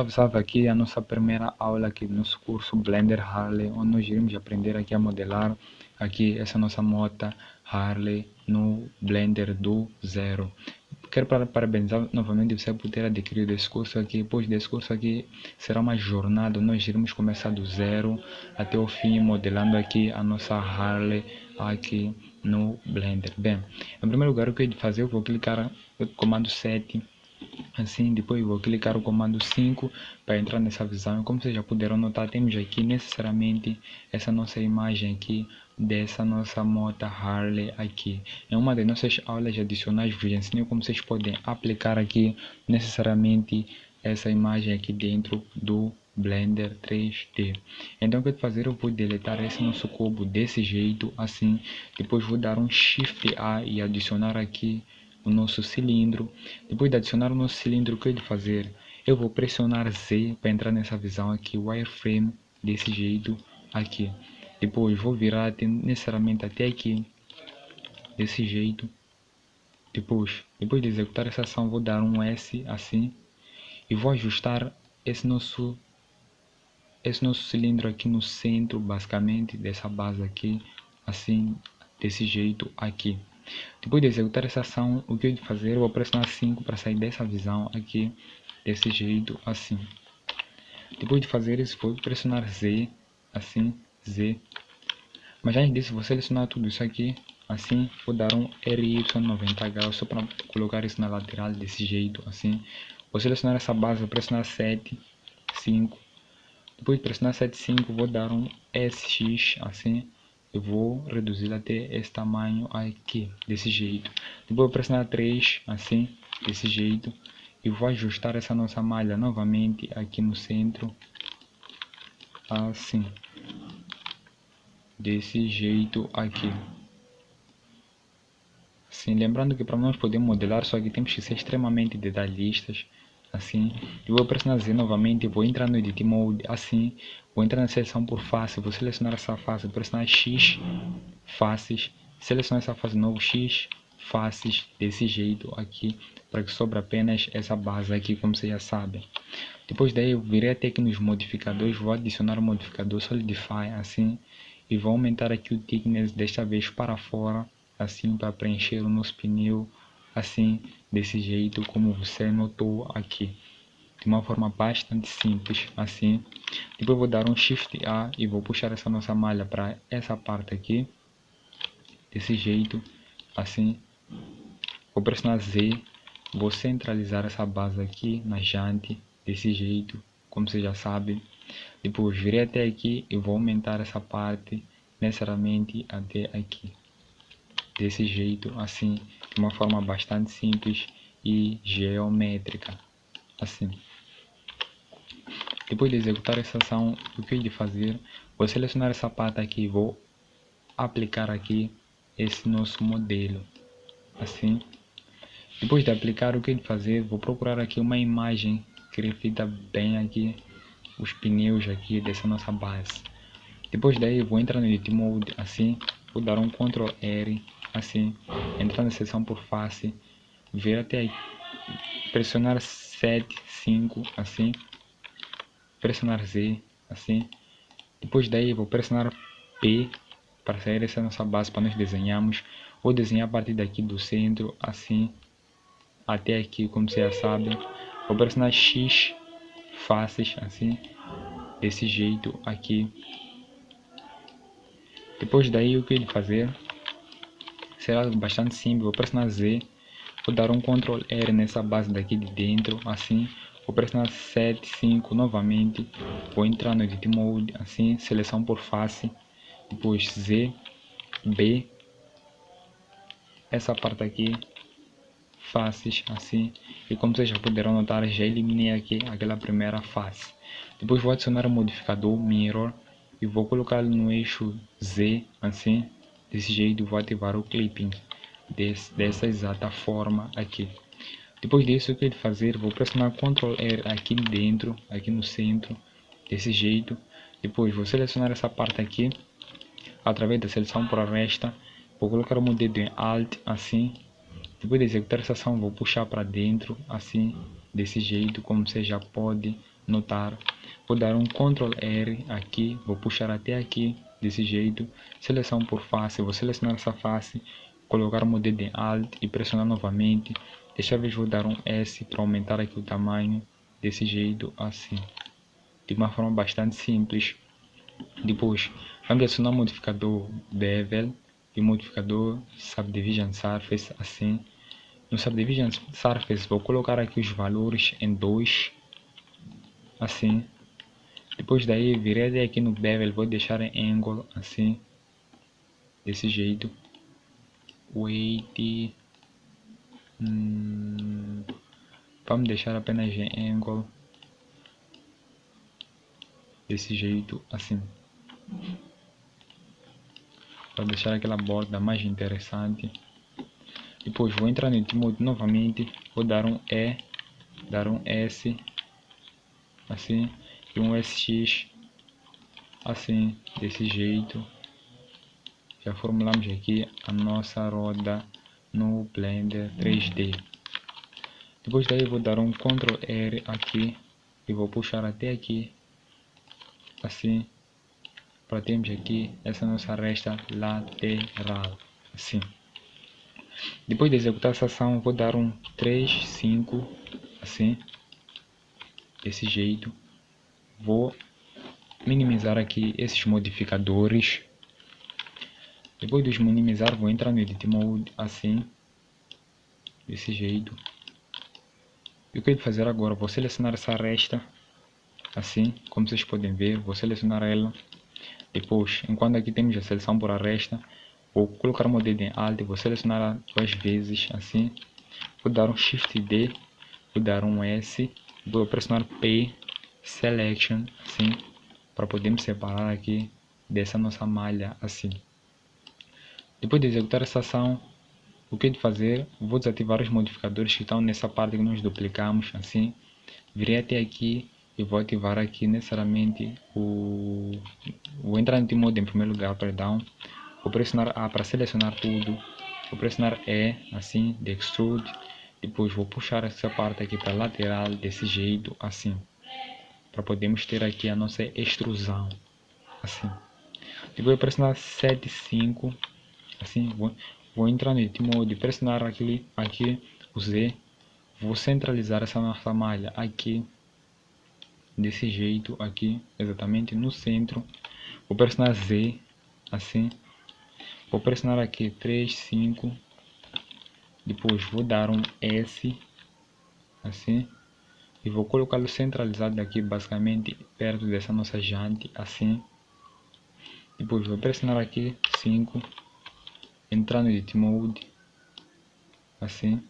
Salve aqui a nossa primeira aula aqui do nosso curso Blender Harley, onde nós iremos aprender aqui a modelar aqui essa nossa moto Harley no Blender do zero. Quero parabenizar novamente você por ter adquirido esse curso aqui, pois desse curso aqui será uma jornada, nós iremos começar do zero até o fim, modelando aqui a nossa Harley aqui no Blender. Bem, em primeiro lugar o que eu vou fazer, eu vou clicar no comando 7, assim, depois vou clicar o comando 5 para entrar nessa visão. Como vocês já puderam notar, temos aqui necessariamente essa nossa imagem aqui dessa nossa moto Harley aqui. Em uma das nossas aulas adicionais vos ensinei como vocês podem aplicar aqui necessariamente essa imagem aqui dentro do Blender 3D. Então o que eu vou fazer, eu vou deletar esse nosso cubo desse jeito, assim, depois vou dar um Shift A e adicionar aqui o nosso cilindro. Depois de adicionar o nosso cilindro, o que eu vou fazer? Eu vou pressionar Z para entrar nessa visão aqui, wireframe, desse jeito aqui. Depois vou virar necessariamente até aqui, desse jeito. Depois de executar essa ação, vou dar um S assim e vou ajustar esse nosso cilindro aqui no centro, basicamente, dessa base aqui, assim, desse jeito aqui. Depois de executar essa ação, o que eu vou fazer? Eu vou pressionar 5 para sair dessa visão aqui, desse jeito, assim. Depois de fazer isso, vou pressionar Z, assim, Z. Mas antes disso, vou selecionar tudo isso aqui, assim, vou dar um RY 90 graus, só para colocar isso na lateral, desse jeito, assim. Vou selecionar essa base, vou pressionar 7, 5. Depois de pressionar 7, 5, vou dar um SX, assim. Eu vou reduzir até esse tamanho aqui, desse jeito. Depois vou pressionar 3, assim, desse jeito. E vou ajustar essa nossa malha novamente aqui no centro, assim, desse jeito aqui. Assim, lembrando que para nós podermos modelar só aqui temos que ser extremamente detalhistas, assim. Eu vou pressionar Z novamente, vou entrar no Edit Mode, assim, vou entrar na seleção por face, vou selecionar essa face, vou pressionar X, faces, selecionar essa face de novo, X, faces, desse jeito aqui, para que sobra apenas essa base aqui, como vocês já sabem. Depois daí eu virei até aqui nos modificadores, vou adicionar o modificador Solidify, assim, e vou aumentar aqui o thickness desta vez para fora, assim, para preencher o nosso pneu, assim, desse jeito como você notou aqui, de uma forma bastante simples, assim. Depois vou dar um Shift A e vou puxar essa nossa malha para essa parte aqui, desse jeito, assim. Vou pressionar Z, vou centralizar essa base aqui na jante, desse jeito, como você já sabe. Depois virei até aqui e vou aumentar essa parte necessariamente até aqui, desse jeito, assim, de uma forma bastante simples e geométrica, assim. Depois de executar essa ação, o que eu vou fazer? Vou selecionar essa parte aqui, vou aplicar aqui esse nosso modelo, assim. Depois de aplicar, o que eu vou fazer? Vou procurar aqui uma imagem que reflita bem aqui os pneus aqui dessa nossa base. Depois daí vou entrar no Edit Mode, assim, vou dar um Ctrl R, assim, entrar na seção por face, ver até aí, pressionar 7, 5, assim, pressionar Z, assim. Depois daí vou pressionar P para sair essa nossa base para nós desenharmos. Vou desenhar a partir daqui do centro, assim, até aqui, como você já sabe. Vou pressionar X, faces, assim, desse jeito aqui. Depois daí o que eu vou fazer será bastante simples. Vou pressionar Z, vou dar um Ctrl R nessa base daqui de dentro, assim. Vou pressionar 7, 5 novamente. Vou entrar no Edit Mode, assim, seleção por face. Depois Z, B, essa parte aqui, faces, assim. E como vocês já poderão notar, já eliminei aqui aquela primeira face. Depois vou adicionar o modificador Mirror e vou colocá-lo no eixo Z, assim, desse jeito. Vou ativar o clipping dessa exata forma aqui. Depois disso, o que eu vou fazer? Vou pressionar Ctrl R aqui dentro, aqui no centro, desse jeito. Depois vou selecionar essa parte aqui, através da seleção por arrasta. Vou colocar o meu dedo em Alt, assim. Depois de executar essa ação, vou puxar para dentro, assim, desse jeito, como você já pode notar, vou dar um Ctrl R aqui, vou puxar até aqui, desse jeito, seleção por face, vou selecionar essa face, colocar o dedo em Alt e pressionar novamente, desta vez vou dar um S para aumentar aqui o tamanho, desse jeito, assim, de uma forma bastante simples. Depois, vamos adicionar o modificador Bevel e o modificador Subdivision Surface, assim. No Subdivision Surface, vou colocar aqui os valores em 2, assim. Depois daí, virei até aqui no Bevel, vou deixar em Angle, assim, desse jeito. Weight, vamos deixar apenas em Angle, desse jeito, assim. Para deixar aquela borda mais interessante. Depois vou entrar no Edit Mode novamente, vou dar um E, dar um S, assim, e um SX, assim, desse jeito. Já formulamos aqui a nossa roda no Blender 3D. Depois daí vou dar um Ctrl R aqui e vou puxar até aqui, assim, para termos aqui essa nossa resta lateral, assim. Depois de executar essa ação, vou dar um 3, 5, assim, desse jeito. Vou minimizar aqui esses modificadores. Depois de os minimizar, vou entrar no Edit Mode, assim, desse jeito. E o que eu vou fazer agora? Vou selecionar essa resta, assim, como vocês podem ver, vou selecionar ela. Depois, enquanto aqui temos a seleção por aresta, vou colocar o meu dedo em Alt, vou selecionar duas vezes, assim. Vou dar um Shift D, vou dar um S, vou pressionar P, Selection, assim, para podermos separar aqui dessa nossa malha, assim. Depois de executar essa ação, o que eu vou fazer? Vou desativar os modificadores que estão nessa parte que nós duplicamos, assim. Virei até aqui e vou ativar aqui necessariamente vou entrar no Mode em primeiro lugar, perdão. Vou pressionar A para selecionar tudo. Vou pressionar E, assim, de Extrude. Depois vou puxar essa parte aqui para lateral, desse jeito, assim. Para podermos ter aqui a nossa extrusão, assim. Depois vou pressionar 7, 5, assim. Vou entrar no Edit Mode, pressionar aqui o Z. Vou centralizar essa nossa malha aqui, desse jeito aqui, exatamente no centro. Vou pressionar Z, assim. Vou pressionar aqui 3, 5. Depois vou dar um S, assim. E vou colocá-lo centralizado aqui, basicamente perto dessa nossa jante, assim. Depois vou pressionar aqui 5. Entrar no Edit Mode, assim.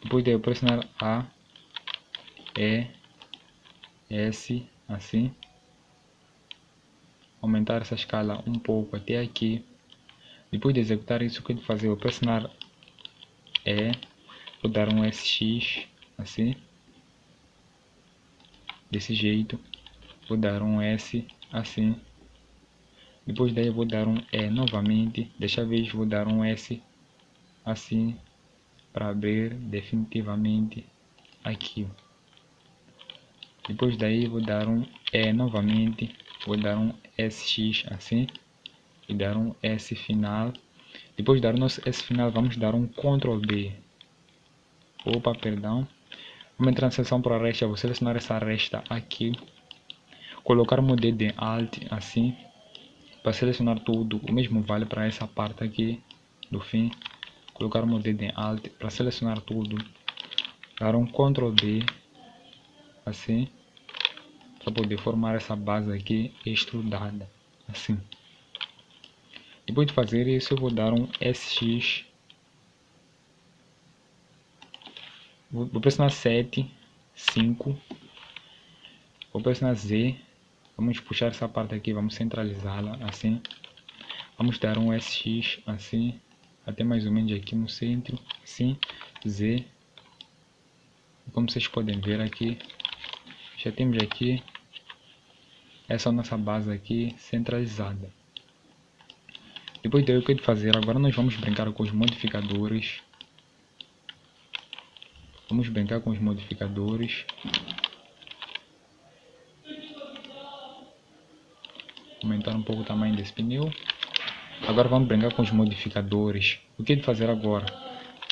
Depois de eu pressionar A, E, S, assim. Aumentar essa escala um pouco até aqui. Depois de executar isso, o que eu vou fazer? Eu vou pressionar E, vou dar um SX, assim, desse jeito. Vou dar um S, assim. Depois daí eu vou dar um E novamente. Desta vez vou dar um S, assim, para abrir definitivamente aqui. Depois daí vou dar um E novamente. Vou dar um SX, assim, e dar um S final. Depois de dar o nosso S final, vamos dar um Ctrl B. Opa, perdão. Vamos entrar na seção por aresta, vou selecionar essa aresta aqui. Colocar o meu dedo em Alt, assim, para selecionar tudo. O mesmo vale para essa parte aqui do fim. Colocar o meu dedo em Alt para selecionar tudo. Dar um Ctrl B, assim, para poder formar essa base aqui extrudada, assim. Depois de fazer isso, eu vou dar um SX. Vou pressionar 7, 5. Vou pressionar Z. Vamos puxar essa parte aqui, vamos centralizá-la, assim. Vamos dar um SX, assim, até mais ou menos aqui no centro, assim, Z. Como vocês podem ver aqui, já temos aqui essa nossa base aqui centralizada. Depois daí o que eu vou fazer, agora nós vamos brincar com os modificadores. Vamos brincar com os modificadores. aumentar um pouco o tamanho desse pneu. Agora vamos brincar com os modificadores. O que fazer agora?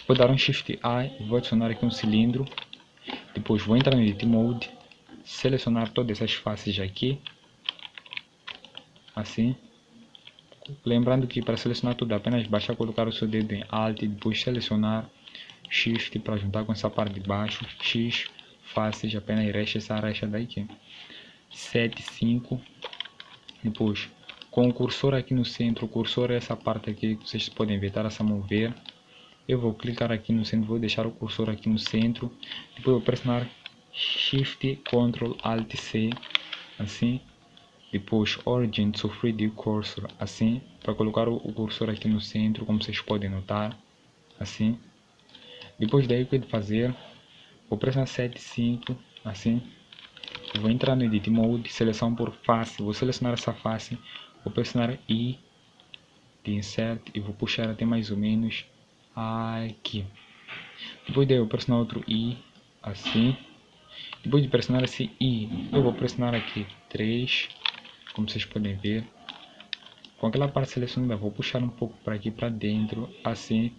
Vou dar um Shift A e vou adicionar aqui um cilindro. Depois vou entrar no Edit Mode, selecionar todas essas faces aqui, assim. Lembrando que para selecionar tudo apenas basta colocar o seu dedo em Alt e depois selecionar Shift para juntar com essa parte de baixo, X, faces, apenas resta essa areia daqui. 7, 5, depois com o cursor aqui no centro, o cursor é essa parte aqui que vocês podem ver, está a mover. Eu vou clicar aqui no centro, vou deixar o cursor aqui no centro, depois vou pressionar Shift, Ctrl, Alt, C, assim. Depois Origin to 3D Cursor, assim, para colocar o cursor aqui no centro, como vocês podem notar, assim. Depois daí o que fazer, vou pressionar 7, 5, assim. Vou entrar no Edit Mode, seleção por face, vou selecionar essa face, vou pressionar I de Insert e vou puxar até mais ou menos aqui. Depois daí eu pressionar outro I, assim. Depois de pressionar esse I, eu vou pressionar aqui 3, como vocês podem ver. Com aquela parte selecionada, vou puxar um pouco para aqui para dentro, assim,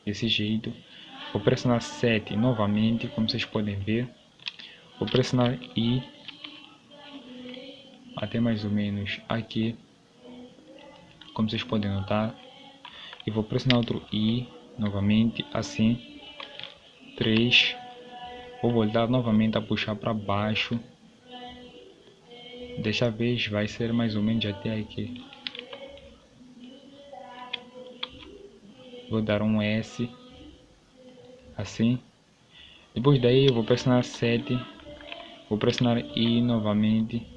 desse jeito. Vou pressionar 7 novamente, como vocês podem ver. Vou pressionar I até mais ou menos aqui, como vocês podem notar. E vou pressionar outro I novamente, assim. 3. Vou voltar novamente a puxar para baixo. Desta vez vai ser mais ou menos até aqui. Vou dar um S, assim. Depois daí eu vou pressionar 7, vou pressionar I novamente,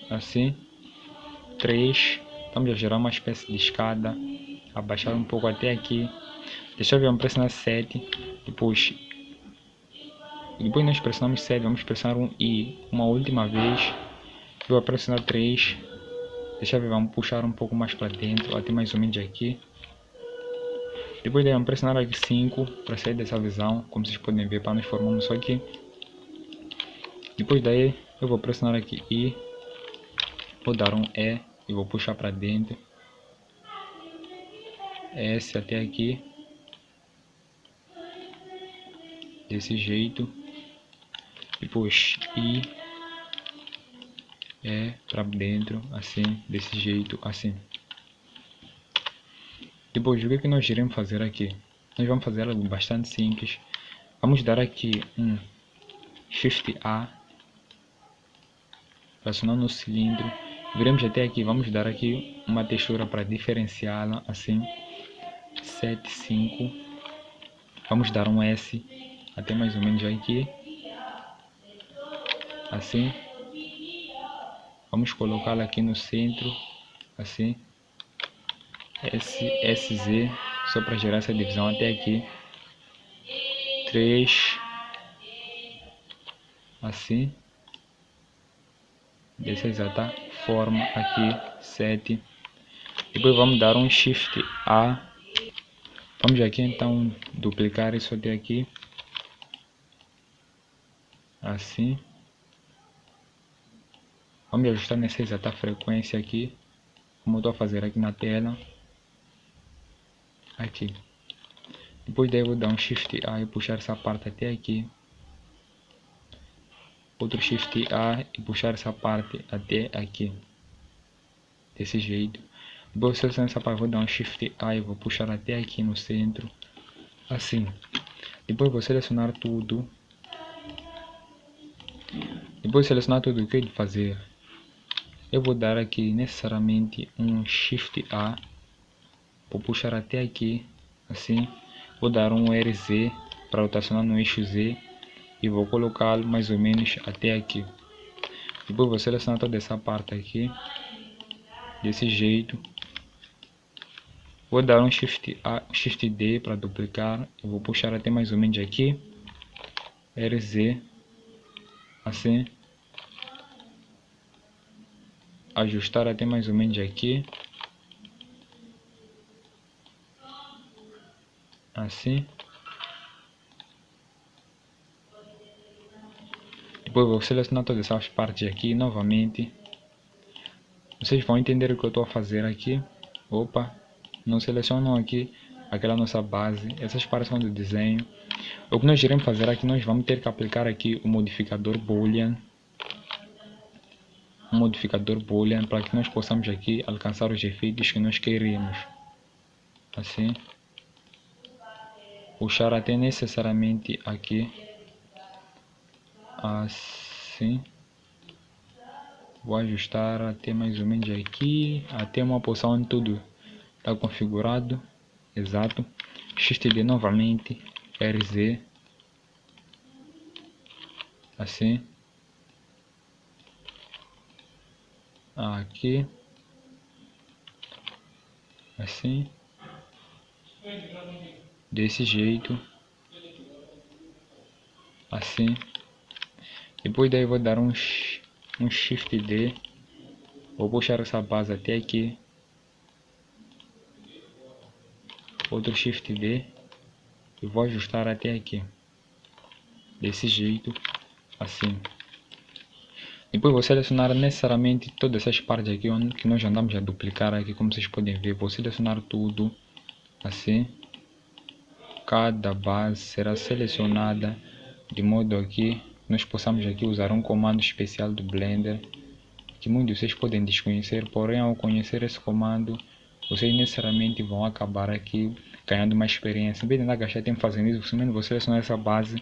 assim. 3, vamos gerar uma espécie de escada, abaixar um pouco até aqui. Deixa eu ver, vamos pressionar 7, depois nós pressionamos 7, vamos pressionar um I uma última vez. Eu vou pressionar 3, deixa eu ver, vamos puxar um pouco mais para dentro, até mais ou menos aqui. Depois daí vamos pressionar aqui 5 para sair dessa visão, como vocês podem ver, para nós formarmos isso aqui. Depois daí eu vou pressionar aqui I, vou dar um E e vou puxar para dentro. S até aqui, desse jeito. Depois I, E para dentro, assim, desse jeito, assim. Depois o que nós iremos fazer aqui? Nós vamos fazer algo bastante simples. Vamos dar aqui um Shift A, acionando o cilindro. Viremos até aqui, vamos dar aqui uma textura para diferenciá-la, assim. 7, 5. Vamos dar um S até mais ou menos aqui, assim. Vamos colocá-la aqui no centro, assim. SZ, só para gerar essa divisão até aqui. 3, assim, dessa exata forma aqui. 7. Depois vamos dar um Shift A. Vamos aqui então duplicar isso até aqui, assim. Vamos ajustar nessa exata frequência aqui, como eu estou a fazer aqui na tela. Aqui. Depois daí eu vou dar um Shift A e puxar essa parte até aqui. Outro Shift A e puxar essa parte até aqui. Desse jeito. Depois eu seleciono essa parte, vou dar um Shift A e vou puxar até aqui no centro. Assim. Depois vou selecionar tudo. Depois de selecionar tudo o que eu vou fazer, eu vou dar aqui necessariamente um Shift A. Vou puxar até aqui. Assim. Vou dar um RZ para rotacionar no eixo Z. E vou colocá-lo mais ou menos até aqui. Depois vou selecionar toda essa parte aqui, desse jeito. Vou dar um Shift A, Shift D para duplicar. Eu vou puxar até mais ou menos aqui. RZ, assim. Ajustar até mais ou menos aqui, assim. Depois vou selecionar todas essas partes aqui novamente. Vocês vão entender o que eu estou a fazer aqui. Opa, não selecionam aqui aquela nossa base. Essas partes são do desenho. O que nós iremos fazer aqui, nós vamos ter que aplicar aqui o modificador Boolean. Um modificador Boolean para que nós possamos aqui alcançar os efeitos que nós queremos. Assim. Puxar até necessariamente aqui. Assim. Vou ajustar até mais ou menos aqui. Até uma posição onde tudo está configurado. Exato. Shift D novamente. RZ. Assim. Aqui. Assim. Desse jeito. Assim. Depois daí vou dar um Shift D. Vou puxar essa base até aqui. Outro Shift D. E vou ajustar até aqui. Desse jeito. Assim. Depois vou selecionar necessariamente todas essas partes aqui que nós andamos a duplicar aqui, como vocês podem ver. Vou selecionar tudo. Assim. Cada base será selecionada de modo aqui nós possamos aqui usar um comando especial do Blender que muitos de vocês podem desconhecer, porém ao conhecer esse comando vocês necessariamente vão acabar aqui ganhando mais experiência. Em vez de andar gastar tempo fazendo isso, simplesmente vou selecionar essa base,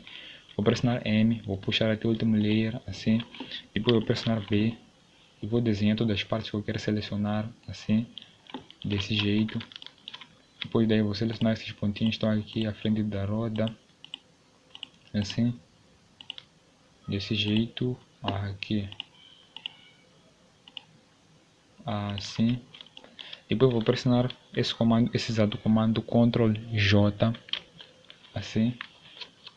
vou pressionar M, vou puxar até o último layer, assim, depois vou pressionar B e vou desenhar todas as partes que eu quero selecionar, assim, desse jeito. Depois daí vou selecionar esses pontinhos que estão aqui à frente da roda, assim, desse jeito, aqui, assim. Depois vou pressionar esse comando, esse exato comando Ctrl J, assim,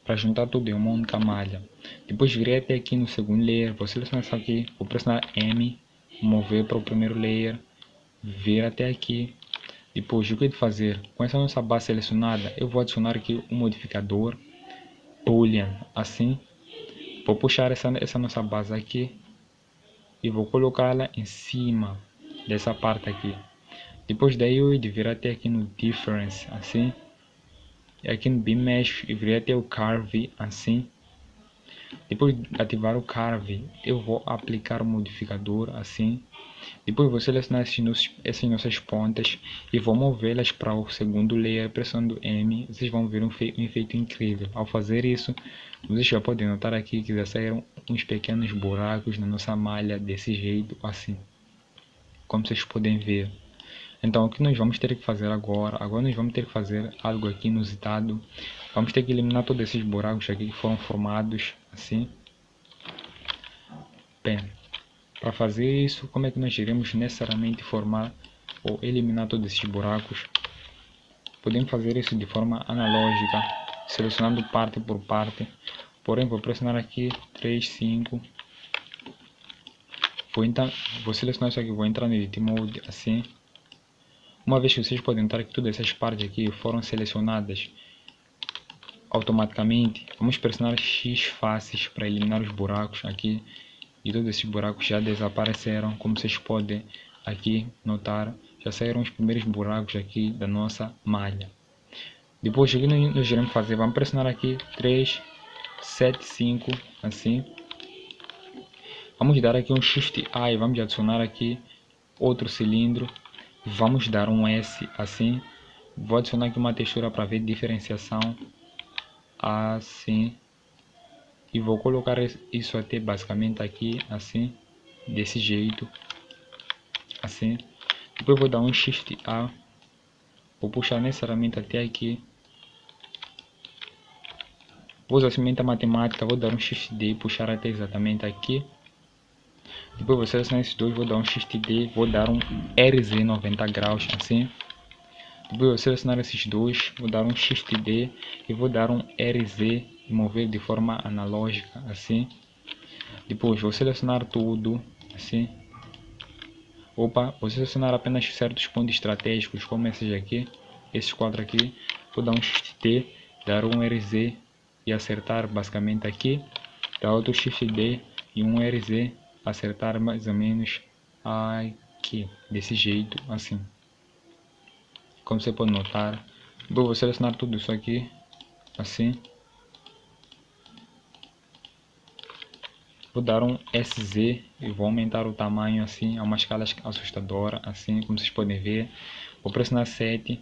para juntar tudo em uma única malha. Depois virei até aqui no segundo layer, vou selecionar isso aqui, vou pressionar M, mover para o primeiro layer, vir até aqui. Depois o que eu vou fazer? Com essa nossa base selecionada, eu vou adicionar aqui um modificador Boolean, assim. Vou puxar essa nossa base aqui e vou colocá-la em cima dessa parte aqui. Depois daí eu ia vir até aqui no Difference, assim. E aqui no Beam Mesh eu virei até o Carve, assim. Depois de ativar o Carve, eu vou aplicar o modificador, assim. Depois vou selecionar essas nossas pontas e vou movê-las para o segundo layer pressionando M. Vocês vão ver um efeito incrível. Ao fazer isso, vocês já podem notar aqui que já saíram uns pequenos buracos na nossa malha desse jeito, assim. Como vocês podem ver. Então o que nós vamos ter que fazer agora? Agora nós vamos ter que fazer algo aqui inusitado. Vamos ter que eliminar todos esses buracos aqui que foram formados, assim. Bem, para fazer isso, como é que nós iremos necessariamente formar ou eliminar todos esses buracos? Podemos fazer isso de forma analógica, selecionando parte por parte. Porém, vou pressionar aqui 3, 5. Vou selecionar isso aqui, vou entrar no Edit Mode, assim. Uma vez que vocês podem notar que todas essas partes aqui foram selecionadas automaticamente, vamos pressionar X faces para eliminar os buracos aqui. E todos esses buracos já desapareceram, como vocês podem aqui notar. Já saíram os primeiros buracos aqui da nossa malha. Depois o que nós iremos fazer? Vamos pressionar aqui 3, 7, 5, assim. Vamos dar aqui um Shift A e vamos adicionar aqui outro cilindro. Vamos dar um S, assim. Vou adicionar aqui uma textura para ver diferenciação, assim. E vou colocar isso até basicamente aqui, assim, desse jeito, assim. Depois vou dar um Shift A, vou puxar necessariamente até aqui. Vou usar somente a matemática, vou dar um Shift D e puxar até exatamente aqui. Depois vou selecionar esses dois, vou dar um Shift D, vou dar um RZ 90 graus, assim. Depois vou selecionar esses dois, vou dar um Shift D e vou dar um RZ e mover de forma analógica, assim. Depois vou selecionar tudo, assim. Vou selecionar apenas certos pontos estratégicos, como esses aqui, esses quatro aqui. Vou dar um Shift T, dar um RZ e acertar basicamente aqui. Dar outro Shift D e um RZ, acertar mais ou menos aqui. aqui, desse jeito, assim. Como você pode notar, vou selecionar tudo isso aqui, assim. Vou dar um SZ e vou aumentar o tamanho assim a uma escala assustadora, assim como vocês podem ver. Vou pressionar 7.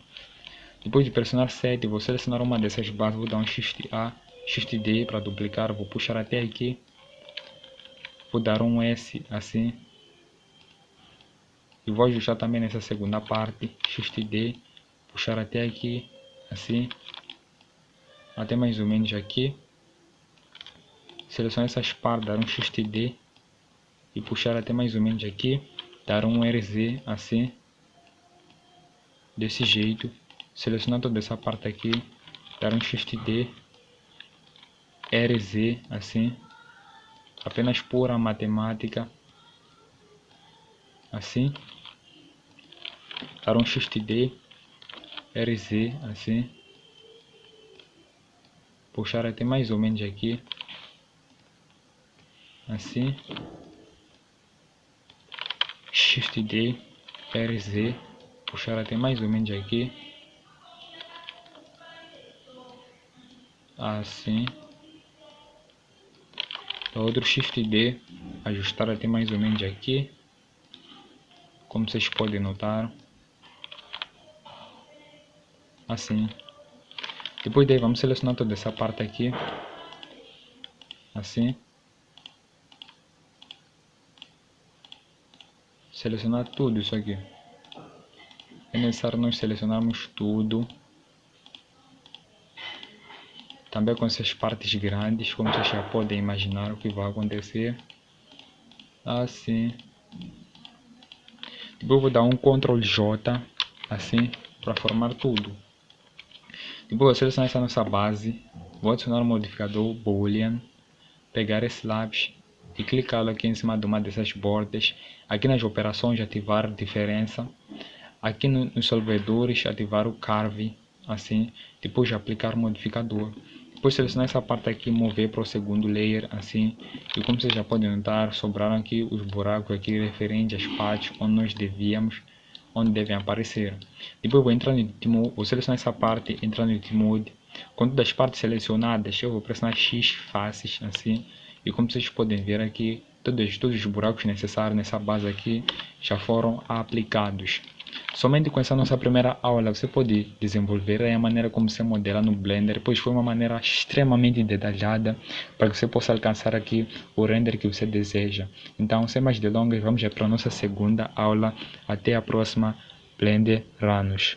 Depois de pressionar 7, vou selecionar uma dessas bases, vou dar um Shift A, Shift D para duplicar, vou puxar até aqui. Vou dar um S assim. E vou ajustar também nessa segunda parte, Shift D, puxar até aqui, assim. Até mais ou menos aqui. Selecionar essas partes, dar um Shift D e puxar até mais ou menos aqui, dar um RZ assim, desse jeito, selecionar toda essa parte aqui, dar um Shift D, RZ assim, apenas pura matemática, assim, dar um Shift D, RZ assim, puxar até mais ou menos aqui, assim, Shift D, RZ, puxar até mais ou menos aqui, assim, outro Shift D, ajustar até mais ou menos aqui, como vocês podem notar, assim. Depois daí vamos selecionar toda essa parte aqui, assim. Selecionar tudo isso aqui. É necessário nós selecionarmos tudo. Também com essas partes grandes, como vocês já podem imaginar o que vai acontecer. Assim. Depois eu vou dar um Ctrl J, assim, para formar tudo. Depois vou selecionar essa nossa base. Vou adicionar o modificador Boolean. Pegar esse lápis e clicá-lo aqui em cima de uma dessas bordas. Aqui nas operações ativar diferença. Aqui nos solvedores ativar o Carve, assim. Depois aplicar o modificador. Depois selecionar essa parte aqui, mover para o segundo layer, assim. E como vocês já podem notar, sobraram aqui os buracos aqui referentes às partes onde devem aparecer. Depois vou entrar no Edit Mode, vou selecionar essa parte, entrar no Edit Mode. Com todas as partes selecionadas, eu vou pressionar X faces, assim. E como vocês podem ver aqui, todos os buracos necessários nessa base aqui já foram aplicados. Somente com essa nossa primeira aula você pode desenvolver a maneira como você modela no Blender, pois foi uma maneira extremamente detalhada para que você possa alcançar aqui o render que você deseja. Então, sem mais delongas, vamos já para a nossa segunda aula. Até a próxima, Blender Ranos.